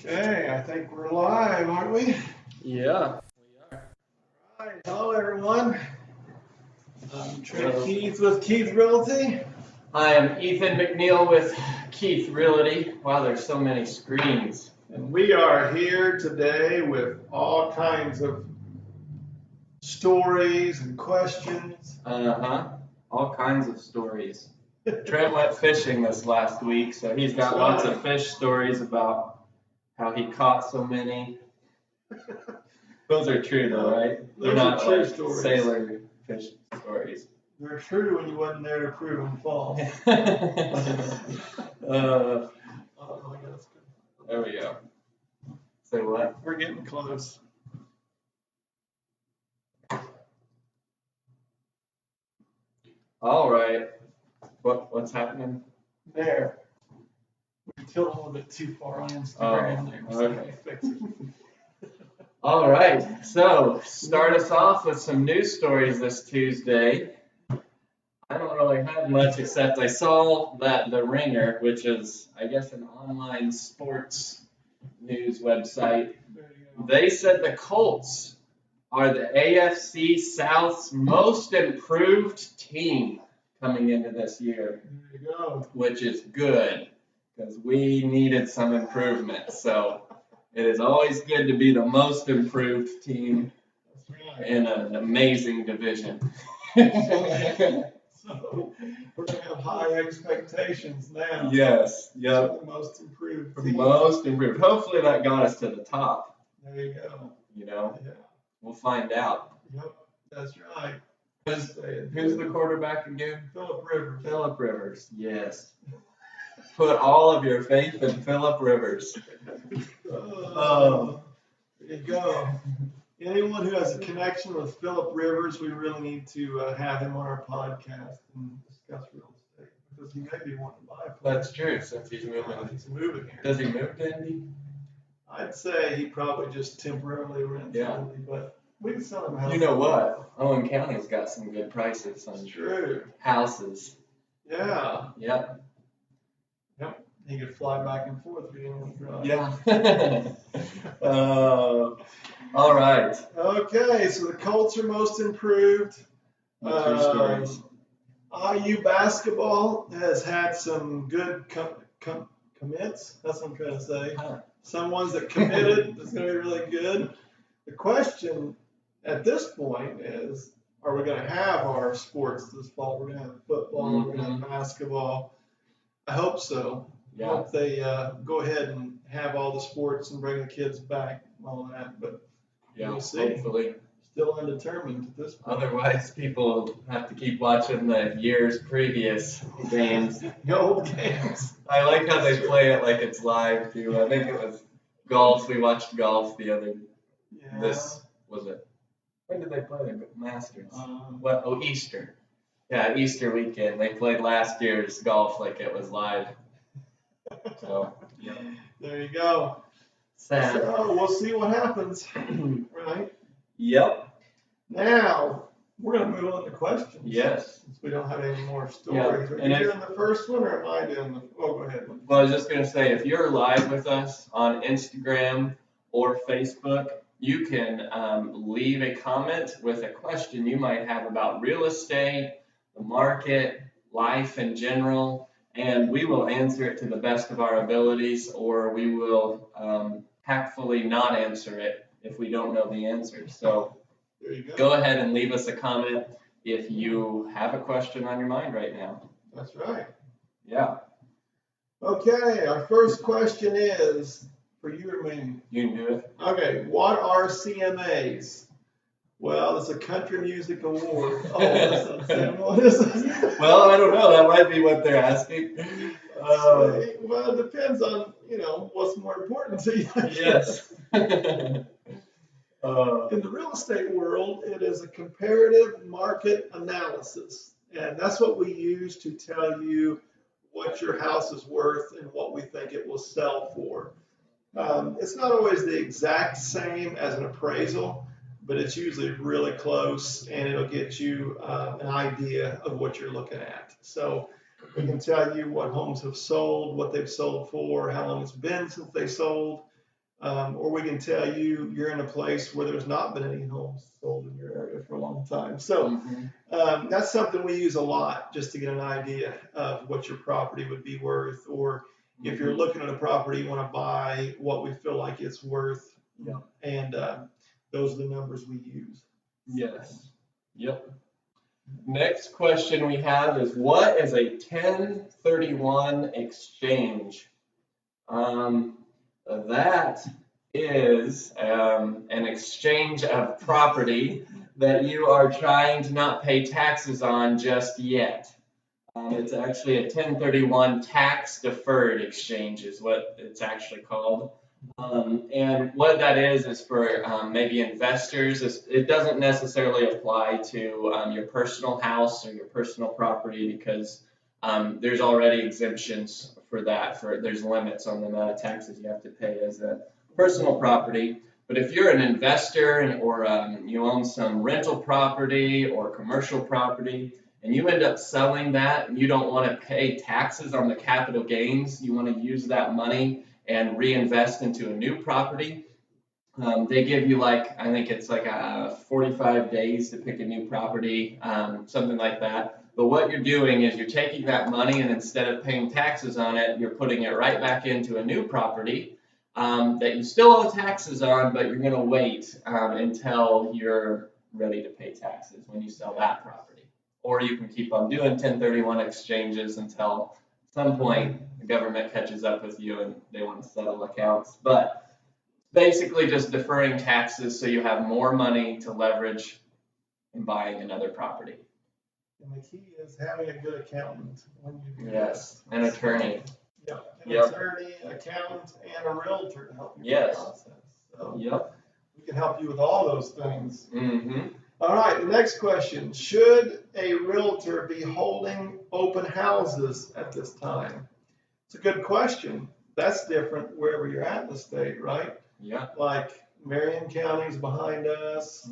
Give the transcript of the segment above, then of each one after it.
Okay, I think we're live, aren't we? Yeah. All right, hello everyone. I'm Trey Keith with Keith Realty. I am Ethan McNeil with Keith Realty. Wow, there's so many screens. And we are here today with all kinds of stories and questions. All kinds of stories. Trent went fishing this last week, so he's got lots of fish stories about how he caught so many. Those are true though, right? They're not true like stories. Sailor fish stories. They're true when you wasn't there to prove them false. There we go. Say what? We're getting close. All right. What's happening? There. We tilt a little bit too far on Instagram there. So okay. fix it. All right. So start us off with some news stories this Tuesday. I don't really have much except I saw that The Ringer, which is, I guess, an online sports news website, they said the Colts are the AFC South's most improved team coming into this year. There you go. Which is good because we needed some improvement. So it is always good to be the most improved team in an amazing division. So we're going to have high expectations now. Yes, yep. The most improved The team. most improved. Hopefully that got us to the top. There you go. You know, Yeah. We'll find out. Yep, that's right. Who's the quarterback again? Phillip Rivers. Phillip Rivers, yes. Put all of your faith in Phillip Rivers. There you go. Anyone who has a connection with Phillip Rivers, we really need to have him on our podcast and discuss real estate because he may be wanting to buy a place. That's true, since he's moving. He's moving here. Does he move to Indy? I'd say he probably just temporarily rents Indy, but we can sell him a house. You know what? Owen County's got some good prices on houses. Yeah. Yep. He could fly back and forth if he didn't want to drive. Yeah. All right. Okay, so the Colts are most improved. What's your stories? IU basketball has had some good commits. That's what I'm trying to say. Some ones that committed is going to be really good. The question at this point is, are we going to have our sports this fall? We're going to have football, we're going to have basketball. I hope so. I hope they go ahead and have all the sports and bring the kids back and all that. But we'll see. Hopefully. Still undetermined at this point. Otherwise, people have to keep watching the year's previous games. The old games. I like how they play it like it's live, too. I think it was golf. We watched golf the other This was it. When did they play the Masters? Easter. Yeah, Easter weekend. They played last year's golf like it was live. So, yeah. There you go. Sad. So we'll see what happens, right? Yep. Now we're going to move on to questions. Yes. Since we don't have any more stories. Yep. Are you doing the first one or am I doing the? Oh, go ahead. Well, I was just going to say, if you're live with us on Instagram or Facebook, you can leave a comment with a question you might have about real estate, the market, life in general, and we will answer it to the best of our abilities, or we will tactfully not answer it if we don't know the answer. So there you go ahead and leave us a comment if you have a question on your mind right now. That's right. Yeah. Okay, our first question is for you or me. You can do it. Okay, what are CMAs? Well, it's a country music award. What is it? Well, I don't know. That might be what they're asking. Well, it depends on, what's more important to you. Yes. In the real estate world, it is a comparative market analysis. And that's what we use to tell you what your house is worth and what we think it will sell for. It's not always the exact same as an appraisal, but it's usually really close and it'll get you an idea of what you're looking at. So we can tell you what homes have sold, what they've sold for, how long it's been since they sold, or we can tell you you're in a place where there's not been any homes sold in your area for a long time. So that's something we use a lot just to get an idea of what your property would be worth, or if you're looking at a property you want to buy, what we feel like it's worth. Yeah. And those are the numbers we use. Yes. Yep. Next question we have is, what is a 1031 exchange? That is an exchange of property that you are trying to not pay taxes on just yet. It's actually a 1031 tax deferred exchange is what it's actually called. And what that is for maybe investors. It doesn't necessarily apply to your personal house or your personal property, because there's already exemptions for that. There's limits on the amount of taxes you have to pay as a personal property. But if you're an investor or you own some rental property or commercial property, and you end up selling that, and you don't want to pay taxes on the capital gains, you want to use that money and reinvest into a new property, they give you I think it's like 45 days to pick a new property, something like that. But what you're doing is you're taking that money, and instead of paying taxes on it, you're putting it right back into a new property that you still owe taxes on, but you're going to wait until you're ready to pay taxes when you sell that property. Or you can keep on doing 1031 exchanges until some point the government catches up with you and they want to settle accounts. But basically just deferring taxes so you have more money to leverage in buying another property. And the key is having a good accountant when you do Yes, an attorney. Yeah, an attorney, accountant, and a realtor to help you with the process. So we can help you with all those things. All right, the next question. Should a realtor be holding open houses at this time? It's a good question. That's different wherever you're at in the state, right? Yeah. Like Marion County's behind us.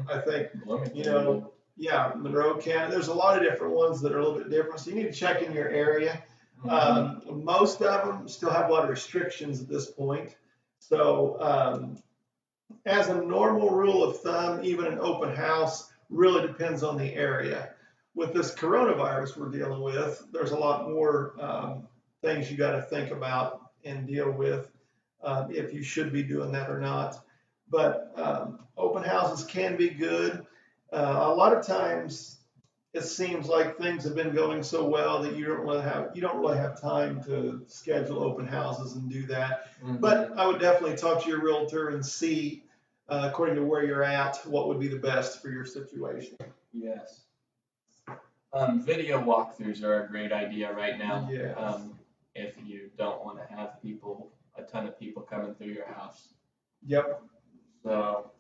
I think, Monroe County. There's a lot of different ones that are a little bit different. So you need to check in your area. Most of them still have a lot of restrictions at this point. So as a normal rule of thumb, even an open house really depends on the area. With this coronavirus we're dealing with, there's a lot more things you got to think about and deal with if you should be doing that or not. But open houses can be good. A lot of times it seems like things have been going so well that you don't really have time to schedule open houses and do that. But I would definitely talk to your realtor and see, according to where you're at, what would be the best for your situation. Yes. Video walkthroughs are a great idea right now. Yes. If you don't want to have a ton of people coming through your house. Yep. So,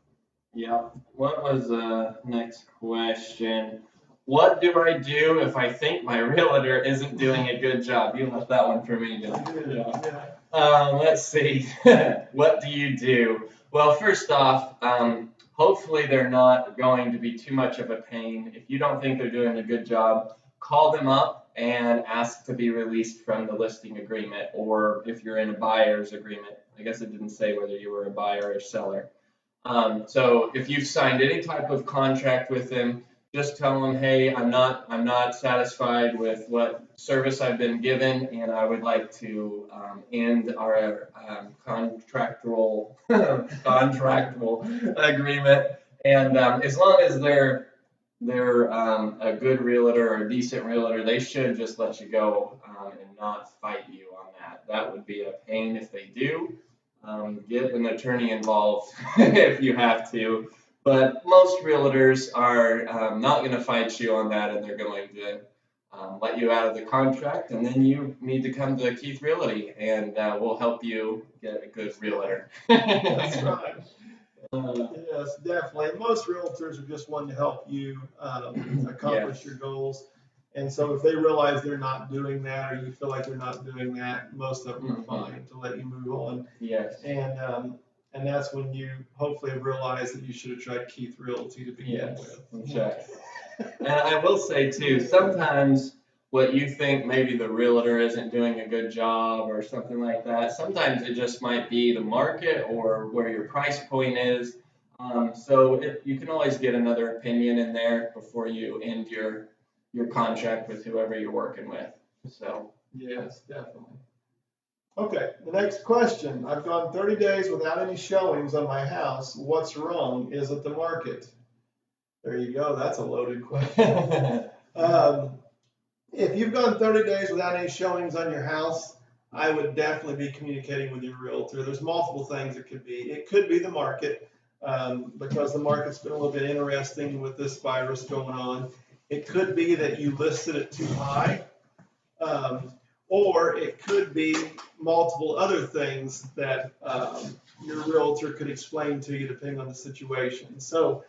what was the next question? What do I do if I think my realtor isn't doing a good job? You left that one for me, didn't you? Let's see. What do you do? Well, first off, hopefully they're not going to be too much of a pain. If you don't think they're doing a good job, call them up and ask to be released from the listing agreement, or if you're in a buyer's agreement. I guess it didn't say whether you were a buyer or seller. So if you've signed any type of contract with them, just tell them, hey, I'm not satisfied with what service I've been given, and I would like to end our contractual agreement. And as long as they're a good realtor or a decent realtor, they should just let you go and not fight you on that. That would be a pain if they do. Get an attorney involved if you have to. But most realtors are not going to fight you on that, and they're going to let you out of the contract, and then you need to come to Keith Realty, and we'll help you get a good realtor. That's right. Yes, definitely. Most realtors are just wanting to help you accomplish your goals. And so if they realize they're not doing that, or you feel like they're not doing that, most of them are fine to let you move on. Yes. And that's when you hopefully have realized that you should have tried Keith Realty to begin with. Okay. And I will say too, sometimes what you think maybe the realtor isn't doing a good job or something like that. Sometimes it just might be the market or where your price point is. You can always get another opinion in there before you end your contract with whoever you're working with. So Yes, definitely. Okay, the next question. I've gone 30 days without any showings on my house. What's wrong? Is it the market? There you go. That's a loaded question. If you've gone 30 days without any showings on your house, I would definitely be communicating with your realtor. There's multiple things it could be. It could be the market, because the market's been a little bit interesting with this virus going on. It could be that you listed it too high, or it could be multiple other things that your realtor could explain to you depending on the situation. So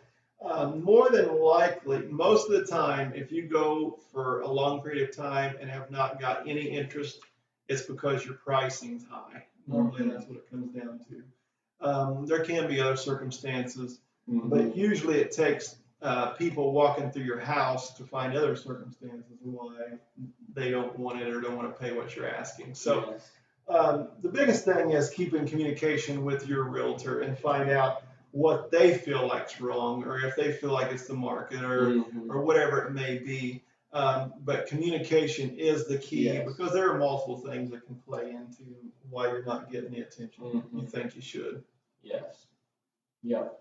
more than likely, most of the time, if you go for a long period of time and have not got any interest, it's because your pricing's high. Normally, that's what it comes down to. There can be other circumstances, but usually it takes people walking through your house to find other circumstances why they don't want it or don't want to pay what you're asking. So the biggest thing is keep in communication with your realtor and find out what they feel like's wrong, or if they feel like it's the market, or whatever it may be. But communication is the key, because there are multiple things that can play into why you're not getting the attention you think you should. Yes. Yep.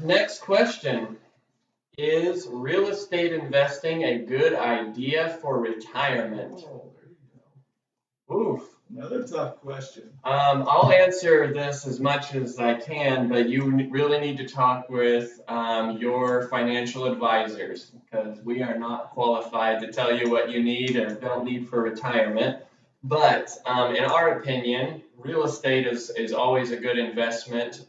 Next question. Is real estate investing a good idea for retirement? Oh, there you go. Oof. Another tough question. I'll answer this as much as I can, but you really need to talk with your financial advisors, because we are not qualified to tell you what you need or don't need for retirement. But in our opinion, real estate is always a good investment,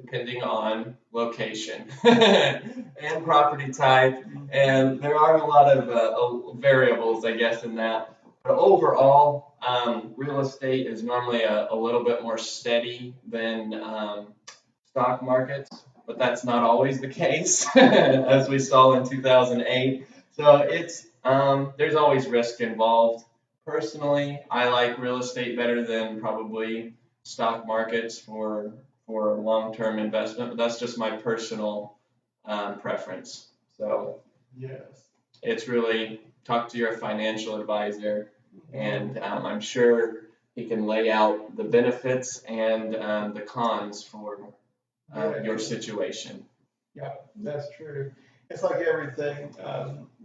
depending on location and property type. And there are a lot of variables, I guess, in that. But overall, real estate is normally a little bit more steady than stock markets, but that's not always the case, as we saw in 2008. So there's always risk involved. Personally, I like real estate better than probably stock markets for long-term investment, but that's just my personal preference. So yes, it's really talk to your financial advisor, and I'm sure he can lay out the benefits and the cons for your situation. Yeah, that's true. It's like everything.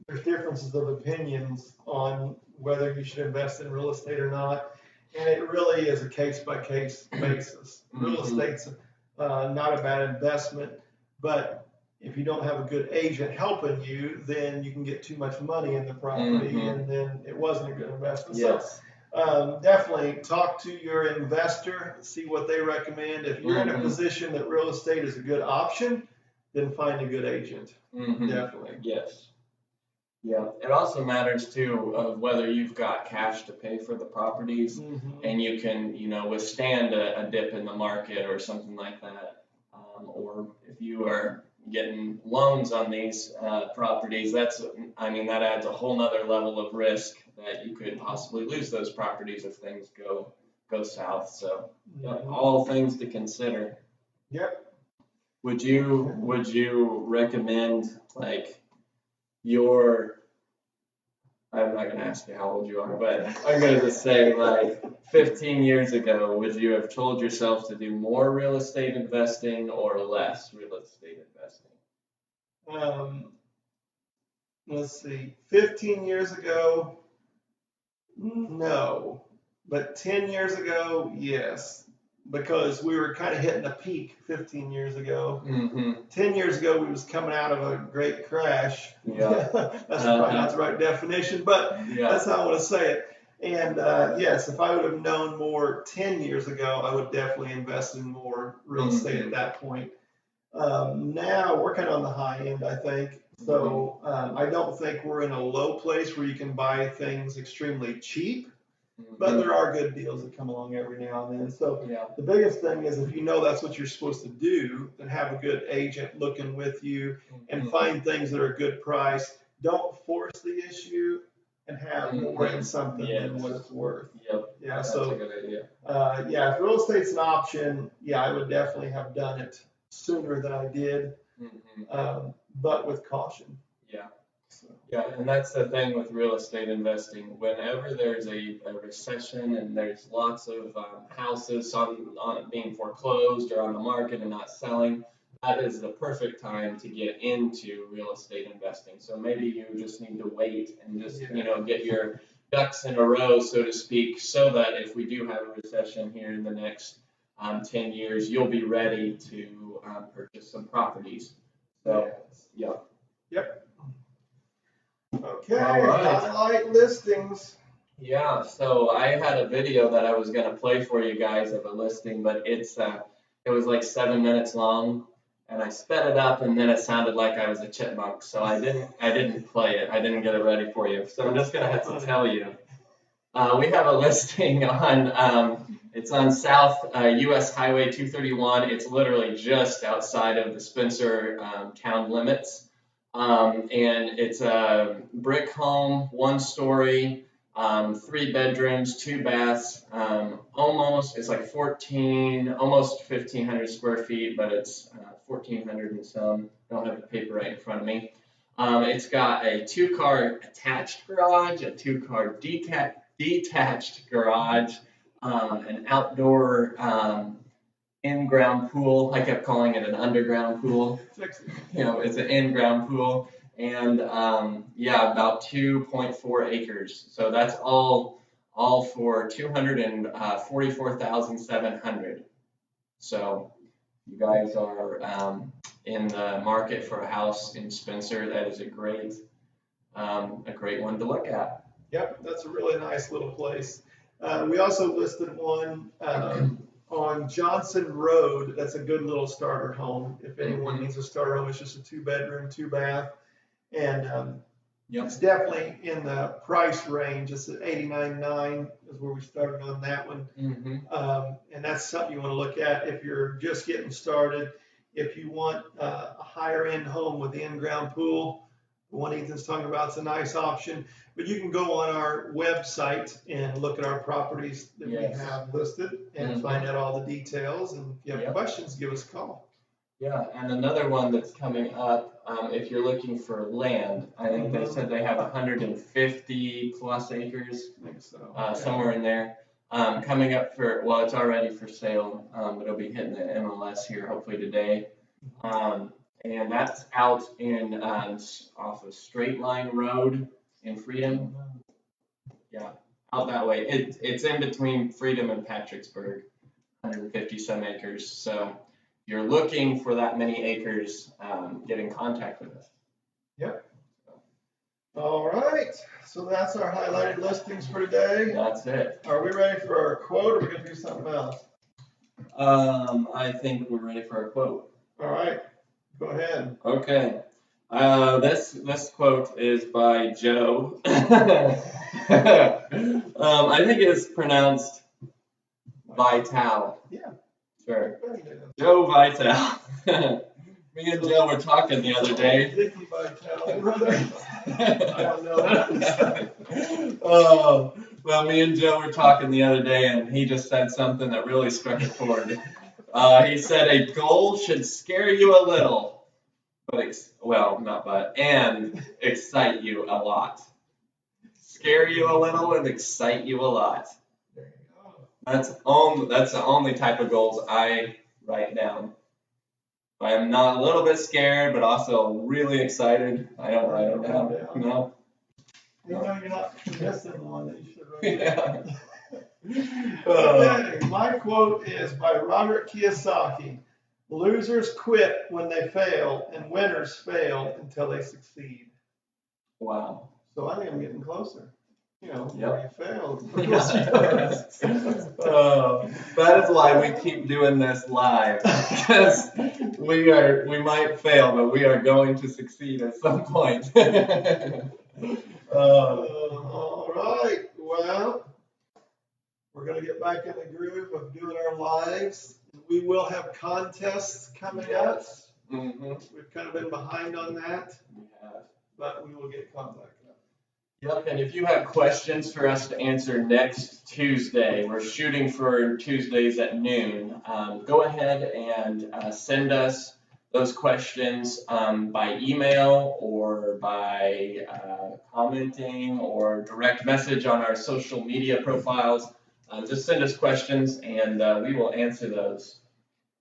There's differences of opinions on whether you should invest in real estate or not, and it really is a case-by-case basis. Real estate's not a bad investment, but if you don't have a good agent helping you, then you can get too much money in the property, and then it wasn't a good investment. Yes. So definitely talk to your investor, see what they recommend. If you're in a position that real estate is a good option, then find a good agent. Definitely. Yes. Yeah. It also matters too of whether you've got cash to pay for the properties, and you can, withstand a dip in the market or something like that. Or if you are getting loans on these properties, that adds a whole nother level of risk that you could possibly lose those properties if things go south. So all things to consider. Yep. Would you recommend I'm not going to ask you how old you are, but I'm going to just say 15 years ago, would you have told yourself to do more real estate investing or less real estate investing? Let's see, 15 years ago, no, but 10 years ago, yes. Because we were kind of hitting a peak 15 years ago. 10 years ago, we was coming out of a great crash. Yeah. That's probably not the right definition, but that's how I want to say it. And yes, if I would have known more 10 years ago, I would definitely invest in more real estate at that point. Now we're kind of on the high end, I think. So I don't think we're in a low place where you can buy things extremely cheap. But there are good deals that come along every now and then. So the biggest thing is, if you know that's what you're supposed to do, then have a good agent looking with you and find things that are a good price. don't force the issue and have more in something than what it's worth. Yep. Yeah, That's so a good idea. yeah, if real estate's an option, yeah, I would definitely have done it sooner than I did, but with caution. Yeah. So. Yeah, and that's the thing with real estate investing. Whenever there's a recession and there's lots of houses on being foreclosed or on the market and not selling, that is the perfect time to get into real estate investing. So maybe you just need to wait and just get your ducks in a row, so to speak, so that if we do have a recession here in the next 10 years, you'll be ready to purchase some properties. So, yeah. Yep. Okay, All right. highlight listings. Yeah, so I had a video that I was gonna play for you guys of a listing, but it was like 7 minutes long, and I sped it up, and then it sounded like I was a chipmunk, so I didn't play it. I didn't get it ready for you, so I'm just gonna have to tell you. We have a listing on it's on South US Highway 231. It's literally just outside of the Spencer town limits. And it's a brick home, 1 story, 3 bedrooms, 2 baths, it's like almost 1,500 square feet, but it's 1,400 and some. I don't have the paper right in front of me. It's got a 2-car attached garage, a 2-car detached garage, an outdoor in-ground pool. I kept calling it an underground pool. It's an in-ground pool, and about 2.4 acres. So that's all for $244,700. So you guys are in the market for a house in Spencer. That is a great one to look at. Yep, that's a really nice little place. We also listed one on Johnson Road. That's a good little starter home. If anyone needs a starter home, it's just a 2-bedroom, 2-bath, and it's definitely in the price range. It's at $89,900 is where we started on that one. And that's something you want to look at if you're just getting started. If you want a higher end home with the in-ground pool, the one Ethan's talking about is a nice option. But you can go on our website and look at our properties that we have listed and find out all the details. And if you have questions, give us a call. Yeah, and another one that's coming up, if you're looking for land, I think they said they have 150 plus acres, I think so. Somewhere in there. Coming up it's already for sale, but it'll be hitting the MLS here hopefully today. And that's out in off of Straight Line Road in Freedom. Yeah, out that way. It's in between Freedom and Patricksburg, 150 some acres. So if you're looking for that many acres, get in contact with us. Yep. All right. So that's our highlighted listings for today. That's it. Are we ready for our quote, or are we going to do something else? I think we're ready for our quote. All right. Go ahead. Okay. This quote is by Joe. I think it's pronounced Vital. Yeah. Sure. Joe Vital. Me and Joe were talking the other day. Vicky Vital, brother. I don't know that. Well, me and Joe were talking the other day, and he just said something that really struck a chord. He said a goal should scare you a little, and excite you a lot. Scare you a little and excite you a lot. There you go. That's the only type of goals I write down. I am not a little bit scared, but also really excited. I don't write it down. No. You know you're not missing one that you should write Yeah. Okay, my quote is by Robert Kiyosaki. Losers quit when they fail, and winners fail until they succeed. Wow. So I think I'm getting closer. When you fail. That is why we keep doing this live, because we might fail, but we are going to succeed at some point. All right. Well, we're going to get back in the groove of doing our lives. We will have contests coming up. Mm-hmm. We've kind of been behind on that. We have. but we will get contact. Yep, and if you have questions for us to answer next Tuesday, we're shooting for Tuesdays at noon. Go ahead and send us those questions by email or by commenting or direct message on our social media profiles. Just send us questions and we will answer those.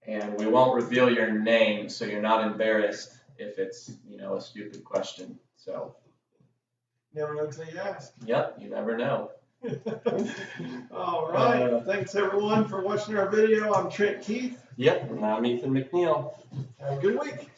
And we won't reveal your name so you're not embarrassed if it's, a stupid question. So. Never know until you ask. Yep, you never know. All right. Thanks everyone for watching our video. I'm Trent Keith. Yep, and I'm Ethan McNeil. Have a good week.